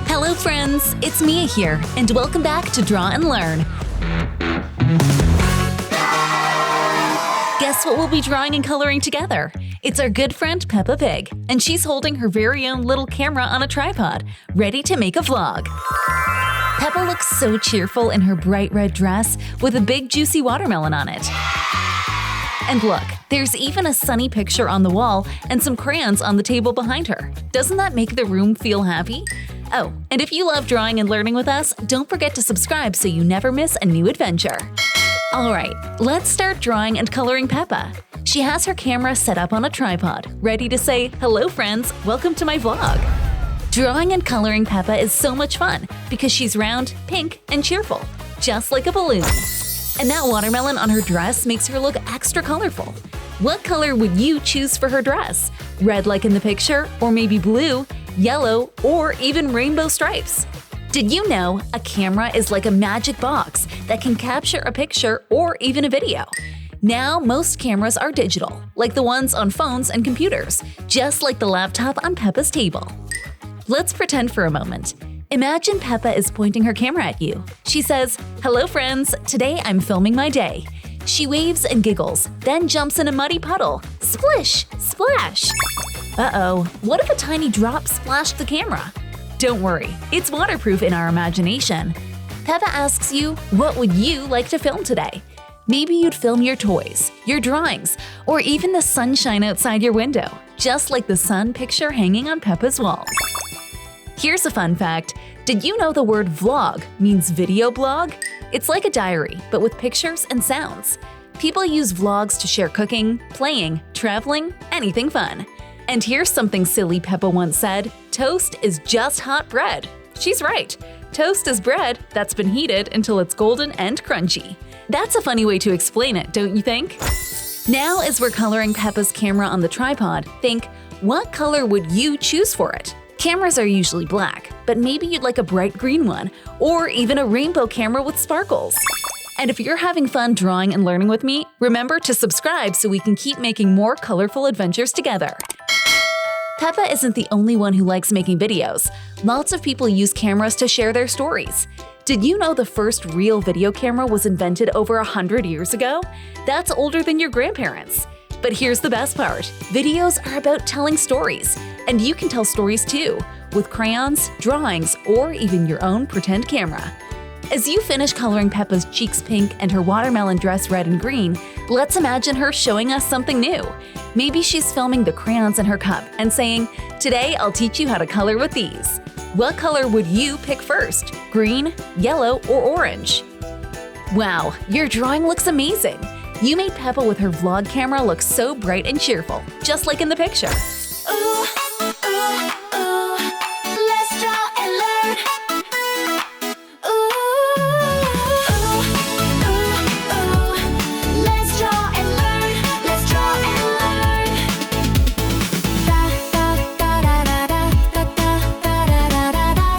Hello friends, it's Mia here, and welcome back to Draw and Learn. Guess what we'll be drawing and coloring together? It's our good friend Peppa Pig, and she's holding her very own little camera on a tripod, ready to make a vlog. Peppa looks so cheerful in her bright red dress with a big juicy watermelon on it. And look, there's even a sunny picture on the wall and some crayons on the table behind her. Doesn't that make the room feel happy? Oh, and if you love drawing and learning with us, don't forget to subscribe so you never miss a new adventure. Alright, let's start drawing and coloring Peppa. She has her camera set up on a tripod, ready to say, "Hello friends, welcome to my vlog." Drawing and coloring Peppa is so much fun because she's round, pink, and cheerful, just like a balloon. And that watermelon on her dress makes her look extra colorful. What color would you choose for her dress? Red like in the picture, or maybe blue, yellow, or even rainbow stripes? Did you know a camera is like a magic box that can capture a picture or even a video? Now, most cameras are digital, like the ones on phones and computers, just like the laptop on Peppa's table. Let's pretend for a moment. Imagine Peppa is pointing her camera at you. She says, "Hello friends, today I'm filming my day." She waves and giggles, then jumps in a muddy puddle. Splish! Splash! Uh-oh, what if a tiny drop splashed the camera? Don't worry, it's waterproof in our imagination. Peppa asks you, what would you like to film today? Maybe you'd film your toys, your drawings, or even the sunshine outside your window, just like the sun picture hanging on Peppa's wall. Here's a fun fact. Did you know the word vlog means video blog? It's like a diary, but with pictures and sounds. People use vlogs to share cooking, playing, traveling, anything fun. And here's something silly Peppa once said, "Toast is just hot bread." She's right. Toast is bread that's been heated until it's golden and crunchy. That's a funny way to explain it, don't you think? Now, as we're coloring Peppa's camera on the tripod, think, what color would you choose for it? Cameras are usually black, but maybe you'd like a bright green one, or even a rainbow camera with sparkles. And if you're having fun drawing and learning with me, remember to subscribe so we can keep making more colorful adventures together. Peppa isn't the only one who likes making videos. Lots of people use cameras to share their stories. Did you know the first real video camera was invented over 100 years ago? That's older than your grandparents. But here's the best part. Videos are about telling stories. And you can tell stories too, with crayons, drawings, or even your own pretend camera. As you finish coloring Peppa's cheeks pink and her watermelon dress red and green, let's imagine her showing us something new. Maybe she's filming the crayons in her cup and saying, "Today I'll teach you how to color with these." What color would you pick first? Green, yellow, or orange? Wow, your drawing looks amazing! You made Peppa with her vlog camera look so bright and cheerful, just like in the picture. Ooh, ooh, ooh, let's draw and learn. Ooh, ooh, ooh, let's draw and learn. Let's draw and learn. Da da da da da da da da da da da da da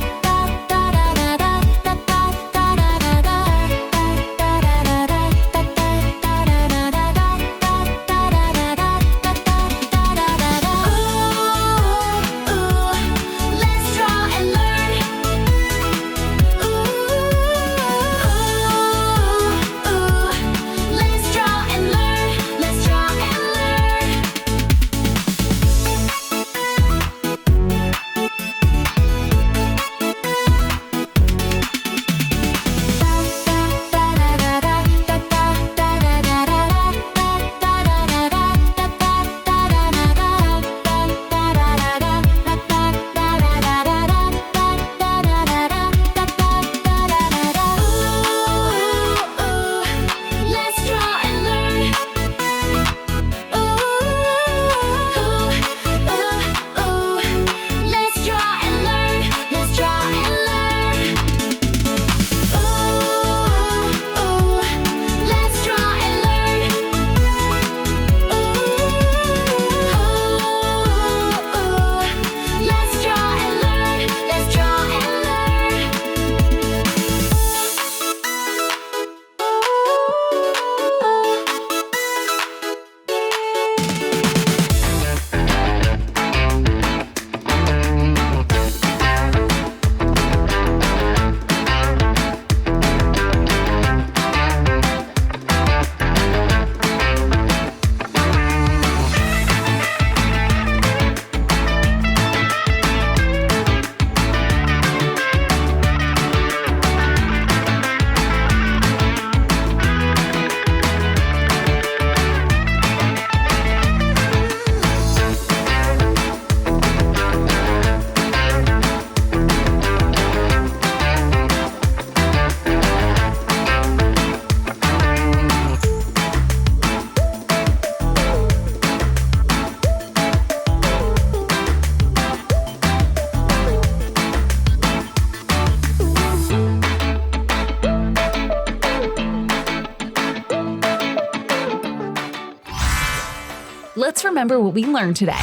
let's remember what we learned today.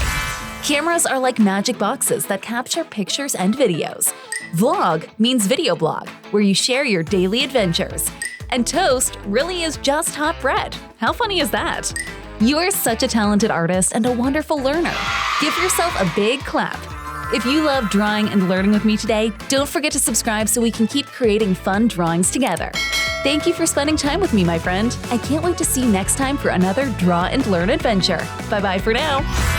Cameras are like magic boxes that capture pictures and videos. Vlog means video blog, where you share your daily adventures. And toast really is just hot bread. How funny is that? You are such a talented artist and a wonderful learner. Give yourself a big clap. If you love drawing and learning with me today, don't forget to subscribe so we can keep creating fun drawings together. Thank you for spending time with me, my friend. I can't wait to see you next time for another Draw and Learn adventure. Bye-bye for now.